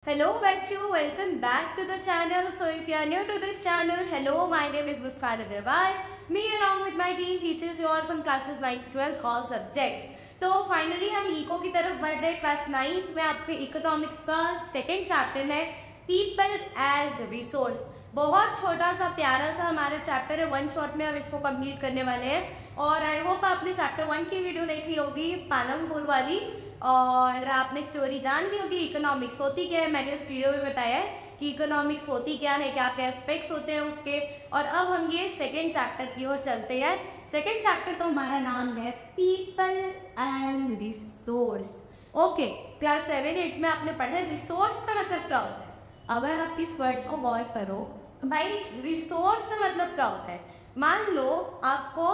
Hello bachcho, welcome back to the channel. So if you are new to this channel, hello, my name is Muskan Agarwal. Me along with my team teaches you all from classes 9 to 12 all subjects. तो finally हम eco की तरफ बढ़ रहे class 9 में आपके economics का second chapter है पीपल एज रिसोर्स। बहुत छोटा सा प्यारा सा हमारा चैप्टर है, वन शॉट में हम इसको कंप्लीट करने वाले हैं। और आई होप आपने चैप्टर 1 की वीडियो देखी होगी पालमपुर वाली, और आपने स्टोरी जान ली होगी इकोनॉमिक्स होती क्या है। मैंने उस वीडियो में बताया है कि इकोनॉमिक्स होती क्या है, क्या क्या एस्पेक्ट्स होते हैं उसके। और अब हम ये सेकेंड चैप्टर की ओर चलते हैं। सेकेंड चैप्टर का हमारा नाम है people as resource. Okay, class 7-8 में आपने पढ़ा है रिसोर्स का मतलब क्या होता है। अगर आप इस वर्ड को गौर करो भाई, रिसोर्स का मतलब क्या होता है। मान लो आपको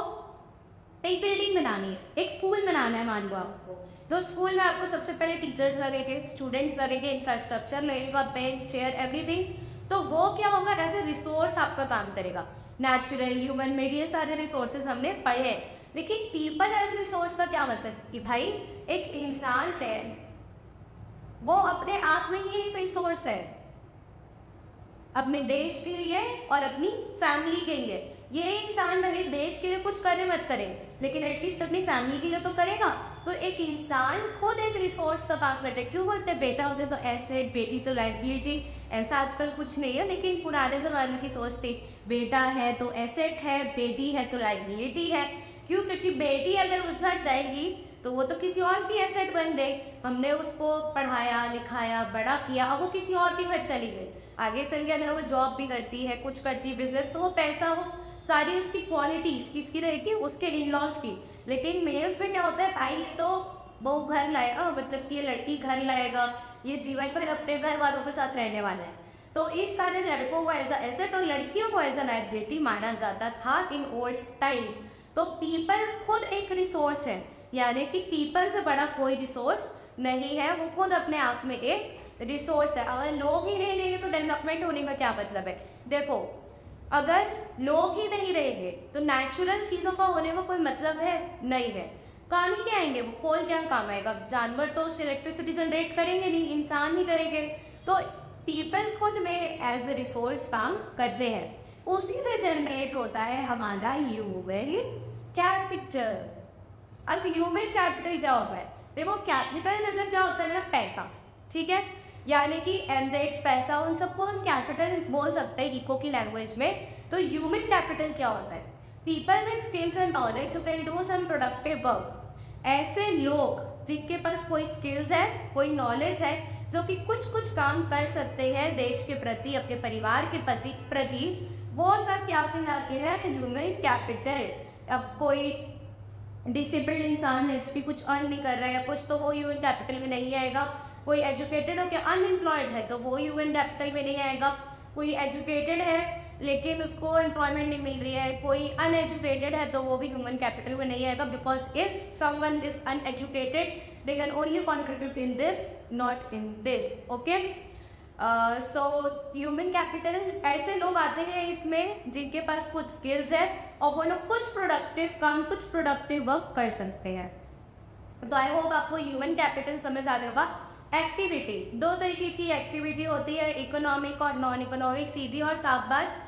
एक बिल्डिंग बनानी है, एक स्कूल बनाना है मान लो आपको, तो स्कूल में आपको सबसे पहले टीचर्स लगेंगे, स्टूडेंट्स लगेंगे, इंफ्रास्ट्रक्चर लगेगा, बेंच चेयर एवरीथिंग। तो वो क्या होगा, एज ए रिसोर्स आपका काम करेगा। नेचुरल, ह्यूमन मेड, ये सारे रिसोर्सेज हमने पढ़े हैं। लेकिन पीपल एज रिसोर्स का क्या मतलब कि भाई एक इंसान है, वो अपने आप में ही एक रिसोर्स है, अपने देश के लिए और अपनी फैमिली के लिए। ये इंसान भले देश के लिए कुछ करे मत करे, लेकिन एटलीस्ट अपनी फैमिली के लिए तो करेगा। तो एक इंसान खुद एक रिसोर्स का काम करते हैं। क्यों बोलते हैं, बेटा होते तो एसेट, बेटी तो लाइबिलिटी। ऐसा आजकल कुछ नहीं है, लेकिन पुराने ज़माने की सोच थी बेटा है तो एसेट है, बेटी है तो लाइबिलिटी है। क्यों, क्योंकि बेटी अगर उस घर जाएगी तो वो तो किसी और की एसेट बन गई। हमने उसको पढ़ाया लिखाया बड़ा किया, अब वो किसी और के घर चली गई, आगे चल गया ना, वो जॉब भी करती है, कुछ करती है, बिजनेस, तो वो पैसा वो सारी उसकी क्वालिटीज किसकी रहेगी, उसके इन लॉज की। लेकिन मेल्स में क्या होता है, भाई तो वो घर लाएगा, मतलब कि ये लड़की घर लाएगा, ये जीवन पर अपने घर वालों के साथ रहने वाला है। तो इस कारण लड़कों को एज अ एसेट और लड़कियों को एज अ लाइबिलिटी माना जाता था इन ओल्ड टाइम्स। तो पीपल खुद एक रिसोर्स है, यानी कि पीपल से बड़ा कोई रिसोर्स नहीं है, वो खुद अपने आप में एक रिसोर्स है। अगर लोग ही नहीं रहेंगे तो डेवलपमेंट होने का क्या मतलब है। देखो, अगर लोग ही नहीं रहेंगे तो नेचुरल चीज़ों का होने का कोई मतलब है नहीं है। काम ही क्या आएंगे, वो कोल क्या काम आएगा, जानवर तो उससे इलेक्ट्रिसिटी जनरेट करेंगे नहीं, इंसान ही करेंगे। तो पीपल खुद में एज ए रिसोर्स काम करते हैं। उसी से जनरेट होता है हमारा ह्यूमन कैपिटल। अब ह्यूमन कैपिटल क्या होता है, देखो कैपिटल मतलब क्या होता है ना, पैसा, ठीक है, यानी कि एसेट, पैसा, उन सबको हम कैपिटल बोल सकते हैं इको की लैंग्वेज में। तो ह्यूमन कैपिटल क्या होता है, people with skills and knowledge who can do some productive work. ऐसे लोग जिनके पास कोई स्किल्स है, कोई नॉलेज है, जो कि कुछ काम कर सकते हैं देश के प्रति, अपने परिवार के प्रति, वो सब क्या कहलाते हैं, ह्यूमन कैपिटल। अब कोई डिसिप्लिन इंसान है, इसकी कुछ अर्न नहीं कर रहा है या कुछ, तो वो ह्यूमन कैपिटल में नहीं आएगा। कोई एजुकेटेड हो के अनएम्प्लॉयड है तो वो ह्यूमन कैपिटल में नहीं आएगा। कोई एजुकेटेड है लेकिन उसको एम्प्लॉयमेंट नहीं मिल रही है, कोई अनएजुकेटेड है तो वो भी ह्यूमन कैपिटल में नहीं आएगा। Because if someone is uneducated they can only contribute in this, not in this. Okay, so human capital ऐसे लोग आते हैं इसमें जिनके पास कुछ स्किल्स है और वो लोग कुछ प्रोडक्टिव काम, कुछ प्रोडक्टिव वर्क कर सकते हैं। तो आई होप आपको ह्यूमन कैपिटल समझ आ जाएगा। एक्टिविटी, दो तरीके की एक्टिविटी होती है, इकोनॉमिक और नॉन इकोनॉमिक। सीधी और साफ बात,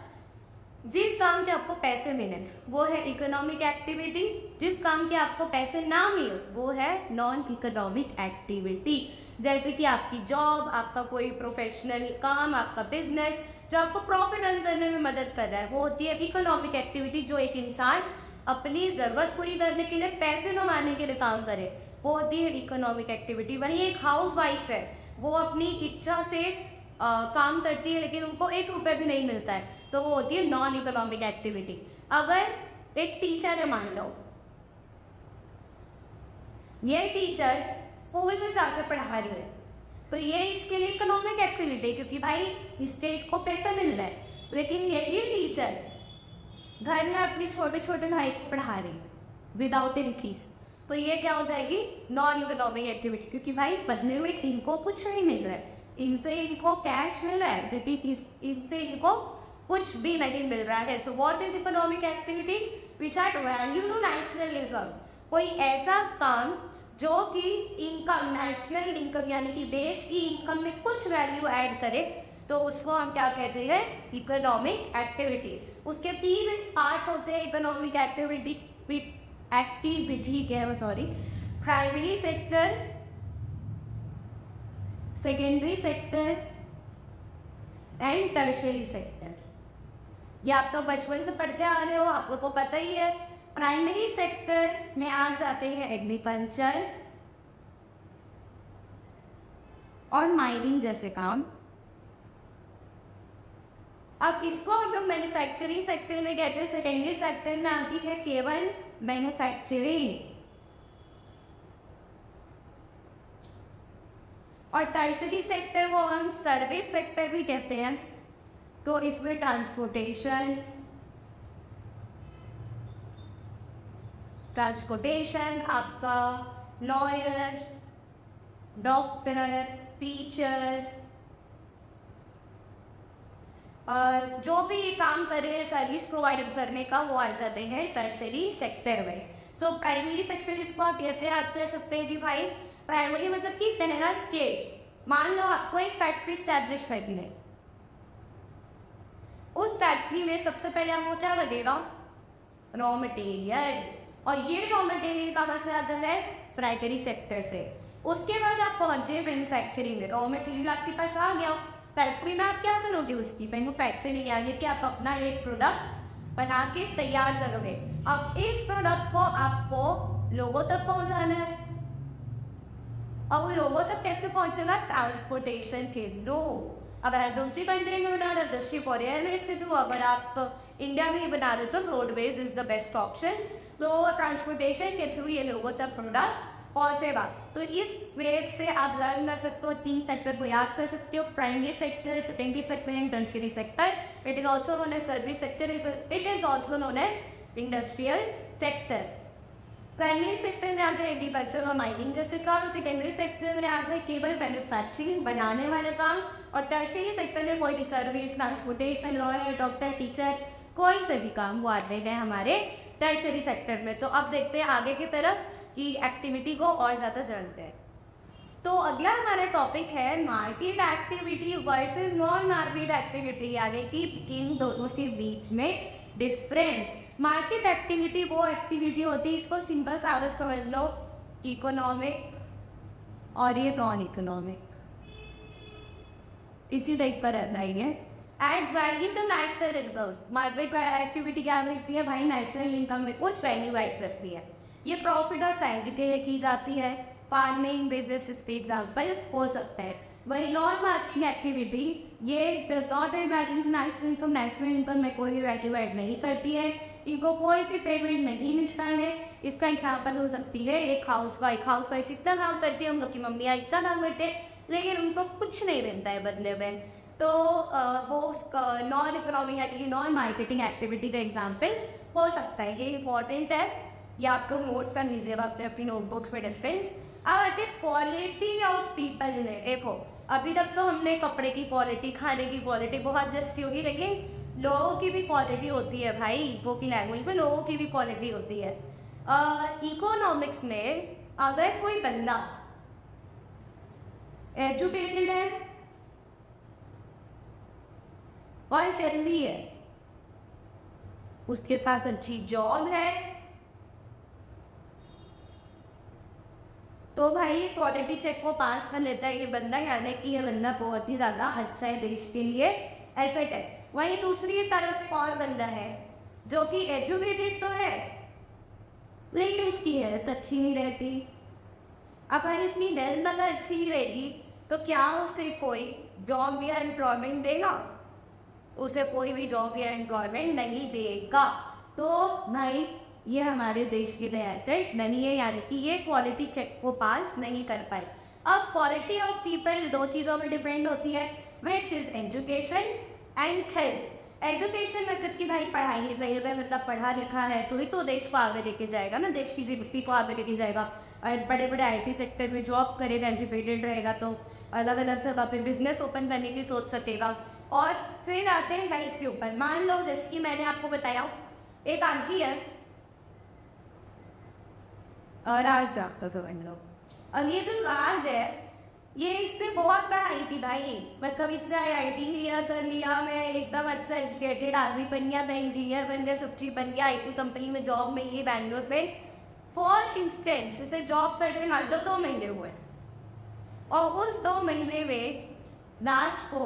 जिस काम के आपको पैसे मिले वो है इकोनॉमिक एक्टिविटी, जिस काम के आपको पैसे ना मिले वो है नॉन इकोनॉमिक एक्टिविटी। जैसे कि आपकी जॉब, आपका कोई प्रोफेशनल काम, आपका बिजनेस जो आपको प्रॉफिट अर्न करने में मदद कर रहा है, वो होती है इकोनॉमिक एक्टिविटी। जो एक इंसान अपनी ज़रूरत पूरी करने के लिए, पैसे कमाने के लिए काम करे, वो होती है इकोनॉमिक एक्टिविटी। वहीं एक हाउस वाइफ है, वो अपनी इच्छा से काम करती है लेकिन उनको 1 रुपये भी नहीं मिलता है, तो वो होती है नॉन इकोनॉमिक एक्टिविटी। अगर एक टीचर है, मान लो ये टीचर स्कूल में जाकर पढ़ा रही है, तो ये इसके लिए इकोनॉमिक एक्टिविटी, क्योंकि भाई इससे इसको पैसा मिल रहा है। लेकिन ये टीचर घर में अपने छोटे छोटे भाई को पढ़ा रही है विदाउट एनी फीस, तो ये क्या हो जाएगी, नॉन इकोनॉमिक एक्टिविटी, क्योंकि भाई बदले में इनको कुछ नहीं मिल रहा है, इनसे इनको कैश मिल रहा है, लेकिन इनसे इनको कुछ भी नहीं मिल रहा है। So what is economic activity, which are value to nationalism. कोई ऐसा काम जो कि इनकम, नेशनल इनकम यानी कि देश की इनकम में कुछ वैल्यू ऐड करे, तो उसको हम क्या कहते हैं, इकोनॉमिक एक्टिविटीज। उसके 3 पार्ट होते हैं इकोनॉमिक एक्टिविटी के, sorry, primary sector, secondary sector and tertiary sector. ये आप तो बचपन से पढ़ते आ रहे हो, आप लोग को पता ही है। प्राइमरी सेक्टर में आ जाते हैं एग्रीकल्चर और माइनिंग जैसे काम। अब इसको हम लोग मैन्युफैक्चरिंग सेक्टर में कहते हैं। सेकेंडरी सेक्टर में आती है केवल मैन्युफैक्चरिंग, और टर्शियरी सेक्टर को हम सर्विस सेक्टर भी कहते हैं। तो इसमें ट्रांसपोर्टेशन, आपका लॉयर, डॉक्टर, टीचर, और जो भी काम कर रहे हैं सर्विस प्रोवाइड करने का, वो आ जाते हैं टर्शियरी सेक्टर में। सो प्राइमरी सेक्टर इसको आप कैसे याद कर सकते हैं कि भाई प्राइमरी मतलब कि पहला स्टेज। मान लो आपको एक फैक्ट्री स्टैब्लिश करनी है, उस फैक्ट्री में सबसे पहले आपको क्या लगेगा, रॉ मटेरियल, और ये रॉ मटेरियल का मसला आता है प्राइमरी सेक्टर से। उसके बाद आप पहुंचे मैन्युफैक्चरिंग में, रॉ मटेरियल आपके पास आ गया, फैक्ट्री में आप क्या करोगे, उसकी मैन्युफैक्चरिंग यानी कि आप अपना एक प्रोडक्ट बना के तैयार करोगे। अब इस प्रोडक्ट को आपको लोगों तक पहुंचाना है, और वो लोगों तक कैसे पहुंचेगा, ट्रांसपोर्टेशन के थ्रू। अगर दूसरी कंट्री में बना रहे हो, दूसरी कोरिया के थ्रू, अगर आप इंडिया में ही बना रहे हो तो roadways is the best option. तो ट्रांसपोर्टेशन के थ्रू ये लोगों तक प्रोडक्ट पहुंचेगा। तो इस वे से आप लर्न कर सकते हो, 3 सेक्टर को याद कर सकते हो, primary sector, secondary sector and tertiary sector. It is also known as service sector, it is also known as industrial sector. Primary sector में आता है एग्रीकल्चर और माइनिंग जैसे काम, सेकेंडरी सेक्टर में आता है केवल मैन्युफैक्चरिंग, बनाने वाले काम, और टर्शियरी सेक्टर में कोई भी service, transportation, lawyer, doctor, teacher, कोई से भी काम वो आते हैं हमारे टर्शियरी सेक्टर में। तो अब देखते हैं आगे की तरफ की एक्टिविटी को और ज़्यादा जानते हैं। तो अगला हमारा टॉपिक है market activity versus non market activity, यानी कि इन दोनों के बीच में डिफरेंस। मार्केट एक्टिविटी वो एक्टिविटी होती है, इसको सिंपल कागज समझ लो, इकोनॉमिक और ये नॉन इकोनॉमिक, इसी टाइप पर रहता है। Add value to national income. Market activity क्या करती है भाई, नेशनल इनकम में कुछ वैल्यू ऐड करती है। ये प्रॉफिट और सैलरी के लिए की जाती है, फार्मिंग, बिजनेस इसके एग्जाम्पल हो सकता है। वही नॉन मार्केट एक्टिविटी, ये does not add value to national income, national income में कोई भी वैल्यू ऐड नहीं करती है, इनको कोई भी पेमेंट नहीं मिलता है। इसका एग्जाम्पल हो सकती है एक हाउस वाइफ इतना काम करती है, हम लोग की मम्मियाँ इतना काम करते हैं, लेकिन उनको कुछ नहीं मिलता है बदले में। तो वो नॉन इकोनॉमिक यानी कि नॉन मार्केटिंग एक्टिविटी का एग्जाम्पल हो सकता है। ये इंपॉर्टेंट है, ये आपको नोट कर लीजिएगा अपनी नोटबुक्स में डिफरेंस। अब आते क्वालिटी ऑफ पीपल में। देखो अभी तक तो हमने कपड़े की क्वालिटी, खाने की क्वालिटी बहुत जस्टी होगी, लेकिन लोगों की भी क्वालिटी होती है भाई। इको की लैंग्वेज में लोगों की भी क्वालिटी होती है। इकोनॉमिक्स में अगर कोई बंदा एजुकेटेड है और हेल्दी है, उसके पास अच्छी जॉब है, तो भाई क्वालिटी चेक को पास कर लेता है ये बंदा, यानी कि ये बंदा बहुत ही ज़्यादा अच्छा है देश के लिए, ऐसा है। वहीं दूसरी तरफ और बंदा है जो कि एजुकेटेड तो है लेकिन उसकी हेल्थ अच्छी नहीं रहती। अगर इसकी हेल्थ अगर अच्छी नहीं रहेगी तो क्या उसे कोई जॉब या एम्प्लॉयमेंट देगा? उसे कोई भी जॉब या एम्प्लॉयमेंट नहीं देगा। तो भाई ये हमारे देश के लिए एसेट नहीं है, यानी कि ये क्वालिटी चेक को पास नहीं कर पाए। अब क्वालिटी ऑफ पीपल दो चीज़ों में डिपेंड होती है, which is education and health. Education मतलब कि भाई पढ़ाई लिखाई, अगर मतलब पढ़ा लिखा है तो ही तो देश को आगे लेके जाएगा ना, देश की जीडीपी को आगे लेके जाएगा। और बड़े बड़े आईटी सेक्टर में जॉब करेगा, एजुकेटेड रहेगा तो अलग अलग जगह पे बिजनेस ओपन करने की सोच सकेगा। और फिर आते हैं हेल्थ के ऊपर। मान लो जैसे कि मैंने आपको बताया एक आंटी है, राज डॉक्टर समझ लो, अब ये जो राज है, ये इसने बहुत पढ़ाई थी भाई, मतलब इसने IIT लिया, कर लिया, मैं एकदम अच्छा एजुकेटेड आदमी बन गया, मैं इंजीनियर बन गया, सब चीज़ बन गया, IT कंपनी में जॉब मिली बैंगलोर में। फॉर इंस्टेंस इसे जॉब करने मात्र 2 महीने हुए, और उस 2 महीने में राज को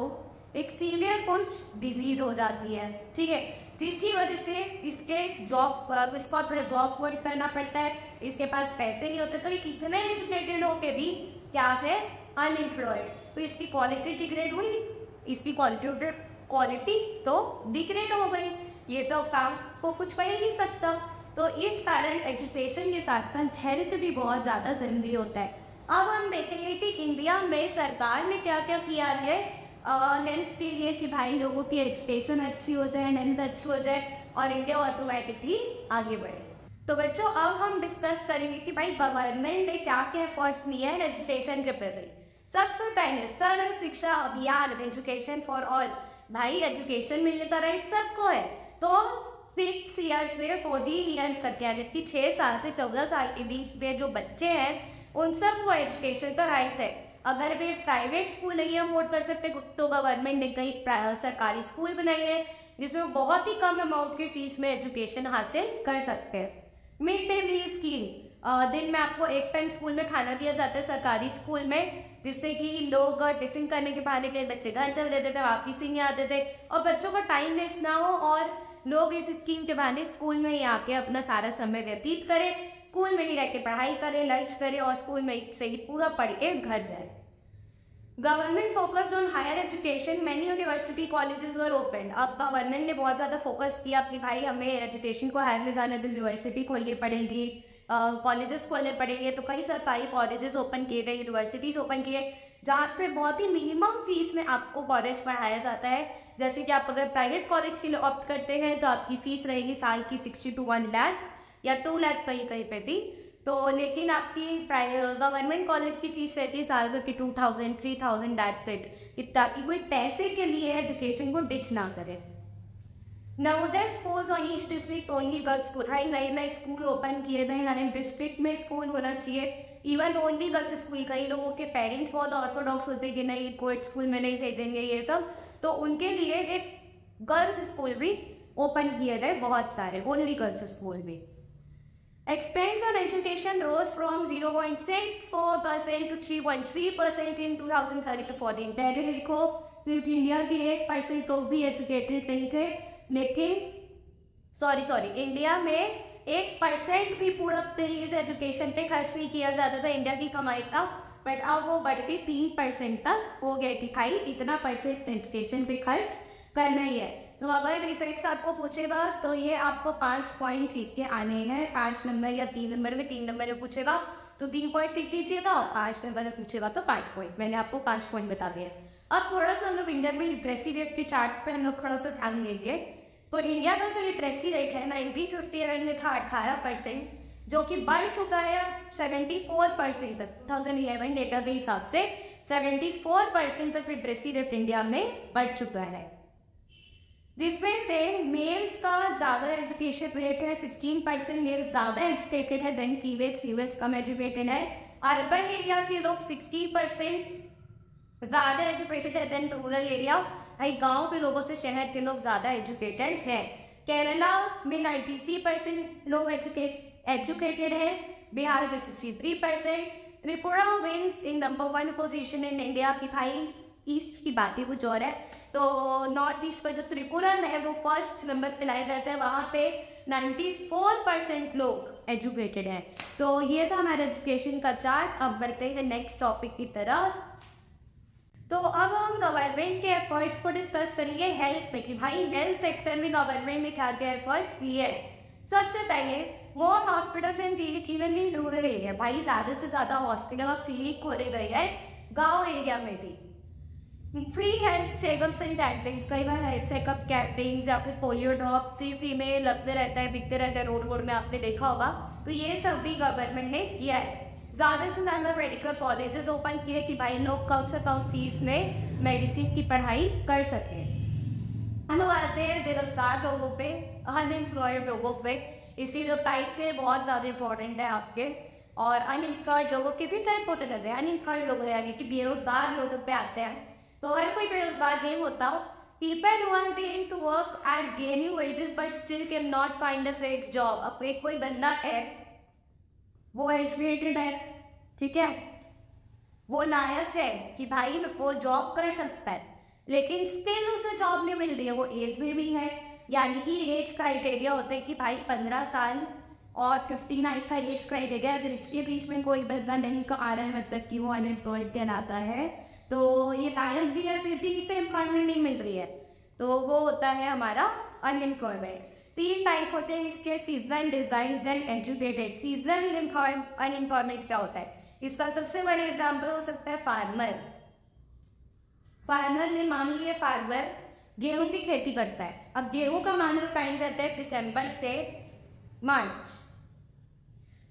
एक सीवियर कुछ डिजीज हो जाती है, ठीक है, जिसकी वजह से इसको अपना जॉब वर्क करना पड़ता है, इसके पास पैसे नहीं होते, तो ये कितने एजुकेटेड होके भी क्या है, अनएम्प्लॉयड। तो इसकी क्वालिटी डिग्रेड हुई, इसकी क्वालिटी तो डिग्रेड हो गई, ये तो काम को कुछ कर ही नहीं सकता। तो इस कारण एजुकेशन के साथ साथ हेल्थ भी बहुत ज़्यादा ज़रूरी होता है। अब हम देखेंगे कि इंडिया में सरकार ने क्या क्या किया है हेल्थ के लिए, कि भाई लोगों की एजुकेशन अच्छी हो जाए, हेल्थ अच्छी हो जाए और इंडिया ऑटोमेटिकली आगे बढ़े। तो बच्चों, अब हम डिस्कस करेंगे कि भाई गवर्नमेंट ने क्या क्या एफर्ट्स लिए हैं एजुकेशन के प्रति। सबसे पहले सर्व शिक्षा अभियान, एजुकेशन फॉर ऑल। भाई एजुकेशन मिलने का राइट सबको है, तो 6 ईयर्स से 14 ईयर्स तक, यानी कि 6 साल से 14 साल के बीच में जो बच्चे हैं उन सबको एजुकेशन का राइट है। अगर वे प्राइवेट स्कूल नहीं अफोर्ड कर सकते तो गवर्नमेंट ने कई सरकारी स्कूल बनाए हैं जिसमें बहुत ही कम अमाउंट की फीस में एजुकेशन हासिल कर सकते हैं। मिड डे मील स्कीम, दिन में आपको एक टाइम स्कूल में खाना दिया जाता है सरकारी स्कूल में, जिससे कि लोग टिफिन करने के बहाने के बच्चे घर चल देते थे, वापिस ही नहीं आते थे, और बच्चों का टाइम वेस्ट ना हो और लोग इस स्कीम के बहाने स्कूल में ही आके अपना सारा समय व्यतीत करें, स्कूल में ही रह के पढ़ाई करें, लंच करें और स्कूल में से ही पूरा पढ़ के घर जाए। Government focused on higher education, many university colleges were open. अब गवर्नमेंट ने बहुत ज़्यादा फोकस किया कि भाई हमें एजुकेशन को हायर में जाना, तो यूनिवर्सिटी खोलनी पड़ेगी, कॉलेजेस खोलने पड़ेंगे, तो कई सरकारी कॉलेजेस ओपन किए गए, यूनिवर्सिटीज़ ओपन किए, जहाँ पे बहुत ही मिनिमम फीस में आपको कॉलेज पढ़ाया जाता है। जैसे कि आप अगर प्राइवेट कॉलेज के लिए ऑप्ट करते हैं तो आपकी फ़ीस रहेगी साल की 60 to 1 लाख या 2 लाख कहीं कहीं पे थी, तो लेकिन आपकी गवर्नमेंट कॉलेज की फ़ीस रहती है साल की 2000 3000 दैट्स इट, ताकि कोई पैसे के लिए एजुकेशन को डिच ना करे। नवोदय स्कूल्स और east district only girls school, high नए नए स्कूल ओपन किए गए, यानी डिस्ट्रिक्ट में स्कूल होना चाहिए, इवन ओनली गर्ल्स स्कूल। कई लोगों के पेरेंट्स बहुत ऑर्थोडॉक्स होते हैं कि नहीं कोई स्कूल में नहीं भेजेंगे ये सब, तो उनके लिए एक गर्ल्स स्कूल भी ओपन किए गए, बहुत सारे ओनली गर्ल्स स्कूल भी। Expense on education rose from 0.64% to 3.3% in 2013-14। पहले देखो सिर्फ इंडिया के 1% लोग भी एजुकेटेड नहीं थे, लेकिन इंडिया में 1% भी पूरा तरीके से एजुकेशन पे खर्च नहीं किया जाता था इंडिया की कमाई का, बट अब वो बढ़ के 3% तक हो गए कि भाई इतना परसेंट एजुकेशन पे खर्च करना ही है। तो अगर रिफेक्स आपको पूछेगा तो ये आपको 5 पॉइंट लिख के आने हैं, 5 नंबर या 3 नंबर में, 3 नंबर में पूछेगा तो 3 पॉइंट लिख दीजिएगा, और 5 नंबर में पूछेगा तो 5 पॉइंट। मैंने आपको 5 पॉइंट बता दिया। अब थोड़ा सा हम लोग इंडिया में लिटरेसी रेट के चार्ट पे हम लोग थोड़ा सा ध्यान देंगे। तो इंडिया का जो लिटरेसी रेट है 1950 में था 18%, जो कि बढ़ चुका है 74% तक। 2011 डेटा के हिसाब से 74% तक लिटरेसी रेट इंडिया में बढ़ चुका है, जिसमें से मेल्स का ज़्यादा एजुकेशन रेट है, 16% मेल्स ज़्यादा एजुकेटेड है देन फीमेल्स कम एजुकेटेड है। अर्बन एरिया के लोग 60% ज़्यादा एजुकेटेड है देन रूरल एरिया, भाई गांव के लोगों से शहर के लोग ज़्यादा एजुकेटेड हैं। केरला में 93% लोग एजुकेटेड है, बिहार में 63%। Tripura wins in number 1 position in India की, भाई ईस्ट की बात ही कुछ और है, तो नॉर्थ ईस्ट का जो त्रिपुरा है वो फर्स्ट नंबर पे लाया जाता है, वहाँ पे 94% लोग एजुकेटेड हैं। तो ये था हमारा एजुकेशन का चार्ट। अब बढ़ते हैं नेक्स्ट टॉपिक की तरफ। तो अब हम गवर्नमेंट के एफर्ट्स को डिस्कस करेंगे हेल्थ में, कि भाई हेल्थ सेक्टर में गवर्नमेंट ने क्या क्या एफर्ट्स लिए। सबसे पहले more hospitals in even rural area, भाई ज़्यादा से ज़्यादा हॉस्पिटल और क्लिनिक खोले गए हैं गाँव एरिया में भी। Free health checkups and campaigns, कई बार हेल्थ चेकअप कैंपेन्स या फिर पोलियो ड्रॉप फ्री में लगते रहता है, बिकते रहता है रोड में, आपने देखा होगा, तो ये सब भी गवर्नमेंट ने किया है। ज़्यादा से ज़्यादा मेडिकल कॉलेजेस ओपन किए कि भाई लोग कम से कम फीस में मेडिसिन की पढ़ाई कर सकें। हम आते हैं बेरोजगार लोगों पे, अनएम्प्लॉयड लोगों पे, इसी जो टाइप से बहुत ज़्यादा इंपॉर्टेंट है आपके। और अनएम्प्लॉयड लोगों के भी टाइप होते रहते हैं। अनएम्प्लॉयड लोग यानी कि बेरोजगार लोगों पे आते हैं। तो हर कोई बेरोजगार नहीं होता हो। People who are willing to work at gaining wages but still cannot find a fixed job। अब एक कोई बंदा है, वो एजुकेटेड है, ठीक है, वो लायक है कि भाई वो जॉब कर सकता है, लेकिन स्टिल उसे जॉब नहीं मिल रही है। वो एज में भी है, यानी कि एज क्राइटेरिया होता है कि भाई 15 साल और 59 का एज क्राइटेरिया। अगर इसके बीच में कोई बंदा नहीं आ रहा है, मतलब कि वो अनएम्प्लॉयड कहलाता है, तो ये लायक भी है, फिर भी इसे एम्प्लॉयमेंट नहीं मिल रही है, तो वो होता है हमारा अनएम्प्लॉयमेंट। 3 टाइप होते हैं इसके, seasonal, disguised and educated. Seasonal unemployment क्या होता है? इसका सबसे बड़ा एग्जाम्पल हो सकता है फार्मर। फार्मर ने मान लिया, फार्मर गेहूं की खेती करता है। अब गेहूं का मान लो टाइम रहता है दिसंबर से मार्च।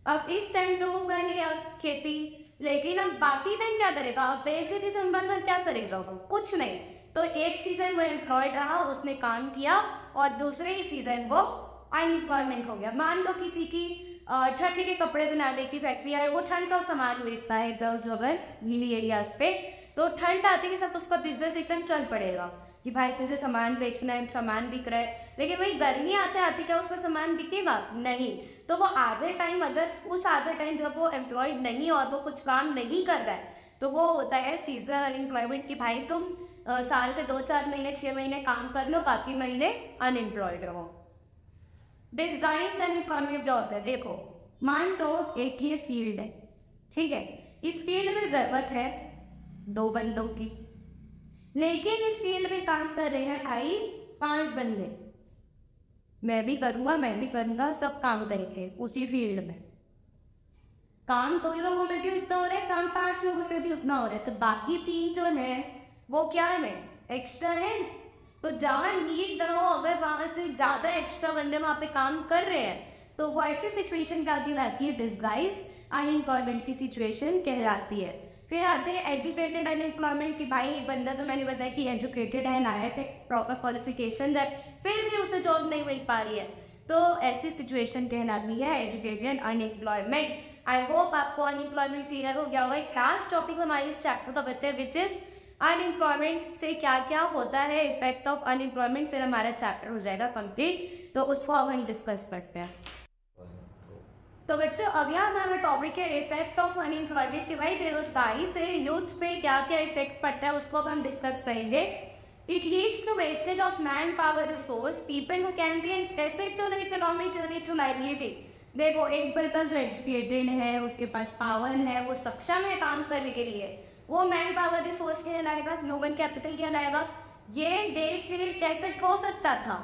अब इस टाइम तो वो कर लिया खेती, लेकिन अब बाकी टाइम क्या करेगा? अप्रैल से दिसंबर में क्या करेगा? वो कुछ नहीं। तो एक सीजन वो एम्प्लॉयड रहा, उसने काम किया, और दूसरे ही सीजन वो अनएम्प्लॉयमेंट हो गया। मान लो किसी की ठंड के कपड़े बनाने की फैक्ट्री है, वो ठंड का सामान बेचता है गर्ल्स वगैरह हिली एरियाज पे, तो ठंड आते के साथ उसका बिजनेस एकदम चल पड़ेगा कि भाई तुझे सामान बेचना है, सामान बिक रहा है। लेकिन वही गर्मी आते आती क्या उसका सामान बिकेगा? नहीं। तो वो आधे टाइम, अगर उस आधे टाइम जब वो एम्प्लॉयड नहीं और वो कुछ काम नहीं कर रहा है, तो वो होता है सीजनल अनएम्प्लॉयमेंट की भाई तुम साल के 2-4 महीने 6 महीने काम कर लो, बाकी महीने अनएम्प्लॉयड रहो। डिजाइन अनएम्प्लॉयमेंट क्या होता है? देखो, मान लो एक ही फील्ड है, ठीक है, इस फील्ड में जरूरत है 2 बंदों की, लेकिन इस फील्ड में काम कर रहे हैं भाई 5 बंदे। मैं भी करूंगा, सब काम करेंगे उसी फील्ड में। काम 2 लोगों में भी उतना हो रहा है, काम 5 लोगों में भी उतना हो रहा है, तो बाकी 3 जो है वो क्या है? एक्स्ट्रा है। तो जहाँ नीड रहो, अगर वहां से ज्यादा एक्स्ट्रा बंदे वहां पे काम कर रहे हैं, तो वो ऐसी सिचुएशन कहलाती है डिस्गाइज अनएम्प्लॉयमेंट की सिचुएशन कहलाती है। फिर आते हैं एजुकेटेड अनएम्प्लॉयमेंट की भाई बंदा, तो मैंने बताया कि एजुकेटेड है, लायक है, प्रॉपर क्वालिफिकेशन है, फिर भी उसे जॉब नहीं मिल पा रही है, तो ऐसी सिचुएशन कहलाती है एजुकेटेड अनएम्प्लॉयमेंट। आई होप आपको अनएम्प्लॉयमेंट क्लियर हो गया होगा। एक लास्ट टॉपिक हमारे इस चैप्टर का बच्चा है, विच इज अनएम्प्लॉयमेंट से क्या क्या होता है, इफेक्ट ऑफ अनएम्प्लॉयमेंट, फिर हमारा चैप्टर हो जाएगा कंप्लीट, तो उसको अब हम डिस्कस करते हैं। तो बच्चों अगला हमारा टॉपिक है इफेक्ट ऑफ अनएम्प्लॉयमेंट कि भाई बेरोजगारी से यूथ पे क्या क्या इफेक्ट पड़ता है, उसको हम डिस्कस करेंगे। It leads to wastage of man power resource, people who can be an asset to the economic journey to liability. देखो, एक बंदा जो एजुकेटेड है, उसके पास पावर है, वो सक्षम है काम करने के लिए, वो मैन पावर रिसोर्स कहलाएगा, ह्यूमन कैपिटल कहलाएगा। ये देश के लिए कैसे हो सकता था?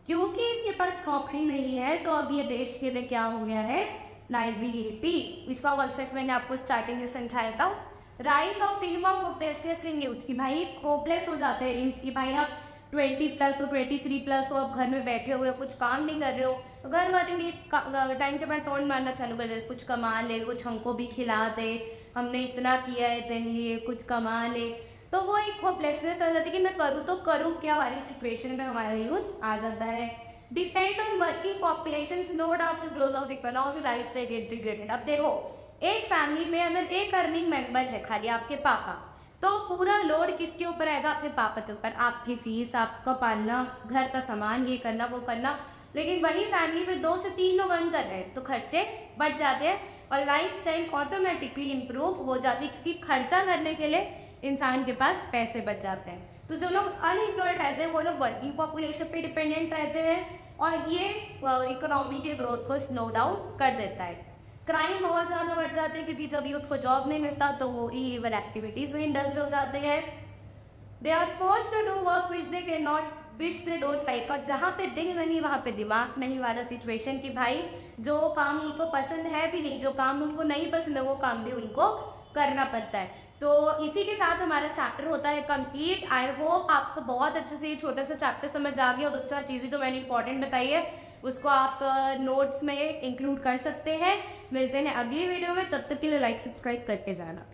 क्योंकि इसके पास नौकरी नहीं है, तो अब ये देश के लिए क्या हो गया है? लाइबिलिटी। इसका कॉन्सेप्ट मैंने आपको स्टार्टिंग में समझाया था। Rise of feeling of hopelessness in youth, कि भाई होपलेस हो जाते हैं यूथ की, भाई आप 20+ हो, 23+ हो, आप घर में बैठे हुए हो, कुछ काम नहीं कर रहे हो, तो घर वाले भी टाइम के बाद फोन मारना चालू कर दे, कुछ कमा ले, कुछ हमको भी खिला दे, हमने इतना किया है तेरे लिए, कुछ कमा ले। तो वो एक होपलेसनेस आ जाती है कि मैं करूँ तो करूँ क्या वाली सिचुएशन में हमारा यूथ आ जाता है। Depend on working population, no doubt growth of economy life से इंटीग्रेटेड। अब देखो, एक फैमिली में अगर एक अर्निंग मेंबर्स है खाली आपके पापा, तो पूरा लोड किसके ऊपर आएगा? आपके पापा के ऊपर, आपकी फीस, आपका पालना, घर का सामान, ये करना वो करना। लेकिन वही फैमिली में 2 से 3 लोग अर्न कर रहे हैं, तो खर्चे बढ़ जाते हैं और लाइफ स्टाइल ऑटोमेटिकली इम्प्रूव हो जाती है, क्योंकि खर्चा करने के लिए इंसान के पास पैसे बच जाते हैं। तो जो लोग अनएम्प्लॉयड रहते हैं वो लोग वर्किंग पॉपुलेशन पे डिपेंडेंट रहते हैं, और ये इकोनॉमी के ग्रोथ को स्लो डाउन कर देता है। क्राइम बहुत ज़्यादा बढ़ जाते हैं, क्योंकि जब यूथ को जॉब नहीं मिलता तो वो इलीगल एक्टिविटीज़ में इंडल्ज हो जाते हैं। They are forced to do work which they can not, which they don't like, और जहाँ पे दिल नहीं वहाँ पे दिमाग नहीं वाला सिचुएशन कि भाई जो काम उनको पसंद है भी नहीं, जो काम उनको नहीं पसंद है वो काम भी उनको करना पड़ता है। तो इसी के साथ हमारा चैप्टर होता है कंप्लीट। आई होप आपको बहुत अच्छे से ये छोटा सा चैप्टर समझ आ गया, और 2-4 चीज़ें जो मैंने इंपॉर्टेंट बताई है उसको आप नोट्स में इंक्लूड कर सकते हैं। मिलते हैं अगली वीडियो में, तब तक के लिए लाइक सब्सक्राइब करके जाना।